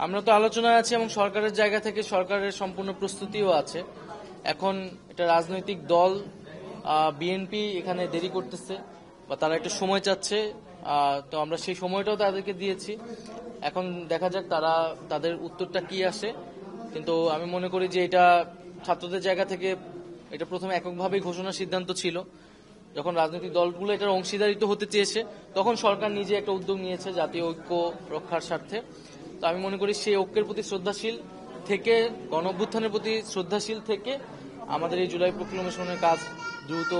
আমরা তো আলোচনায় আছি এবং সরকারের জায়গা থেকে সরকারের সম্পূর্ণ প্রস্তুতিও আছে। এখন এটা রাজনৈতিক দল বিএনপি এখানে দেরি করতেছে বা তারা একটা সময় চাচ্ছে, তো আমরা সেই সময়টাও তাদেরকে দিয়েছি। এখন দেখা যাক তারা তাদের উত্তরটা কি আসে। কিন্তু আমি মনে করি যে এটা ছাত্রদের জায়গা থেকে এটা প্রথমে এককভাবেই ঘোষণার সিদ্ধান্ত ছিল। যখন রাজনৈতিক দলগুলো এটার অংশীদারিত্ব হতে চেয়েছে তখন সরকার নিজে একটা উদ্যোগ নিয়েছে জাতীয় ঐক্য রক্ষার স্বার্থে। তো আমি মনে করি সেই ঐক্যের প্রতি শ্রদ্ধাশীল থেকে, গণঅভ্যুত্থানের প্রতি শ্রদ্ধাশীল থেকে আমাদের এই জুলাই প্রক্লেমেশনের কাজ দ্রুত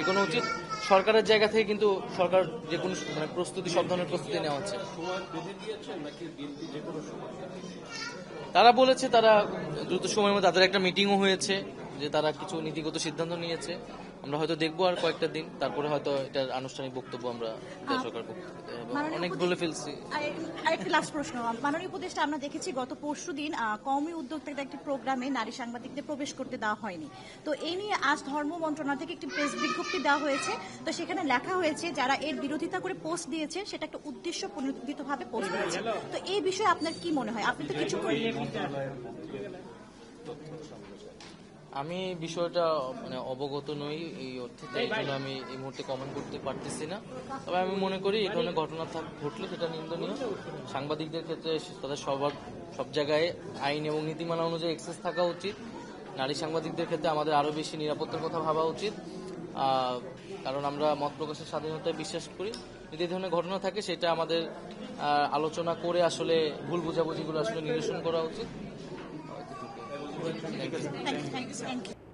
এগোনো উচিত। সরকারের জায়গা থেকে কিন্তু সরকার যে কোনো প্রস্তুতি, সব ধরনের প্রস্তুতি নেওয়া হচ্ছে। তারা বলেছে তারা দ্রুত সময়ের মধ্যে, তাদের একটা মিটিংও হয়েছে যে তারা কিছু নীতিগত সিদ্ধান্ত নিয়েছে। আমরা হয়তো দেখবো আর কয়েকটা দিন, তারপরে হয়তো এটার আনুষ্ঠানিক বক্তব্য আমরা সরকার অনেক বলে ফেলছি। আরেকটি লাস্ট প্রশ্ন, মাননীয় উপদেষ্টা, আমরা দেখেছি গত পরশুদিন কওমি উদ্যোক্তাদের একটি প্রোগ্রামে নারী সাংবাদিকদের প্রবেশ করতে দেওয়া হয়নি। তো এই নিয়ে আজ ধর্ম মন্ত্রণালয় থেকে একটি প্রেস বিজ্ঞপ্তি দেওয়া হয়েছে। তো সেখানে লেখা হয়েছে যারা এর বিরোধিতা করে পোস্ট দিয়েছে সেটা একটা উদ্দেশ্য প্রণোদিতভাবে পোস্ট দিয়েছে। তো এই বিষয়ে আপনার কি মনে হয়? আপনি তো কিছু আমি বিষয়টা অবগত নই এই অর্থে, তাই জন্য আমি এই মুহূর্তে কমেন্ট করতে পারতেছি না। তবে আমি মনে করি এই ধরনের ঘটনা ঘটলে সেটা নিন্দনীয়। সাংবাদিকদের ক্ষেত্রে তাদের সব জায়গায় আইন এবং নীতিমালা অনুযায়ী এক্সেস থাকা উচিত। নারী সাংবাদিকদের ক্ষেত্রে আমাদের আরো বেশি নিরাপত্তার কথা ভাবা উচিত, কারণ আমরা মত প্রকাশের স্বাধীনতায় বিশ্বাস করি। যদি এই ধরনের ঘটনা থাকে সেটা আমাদের আলোচনা করে আসলে ভুল বোঝাবুঝিগুলো আসলে নিরসন করা উচিত। Thank you.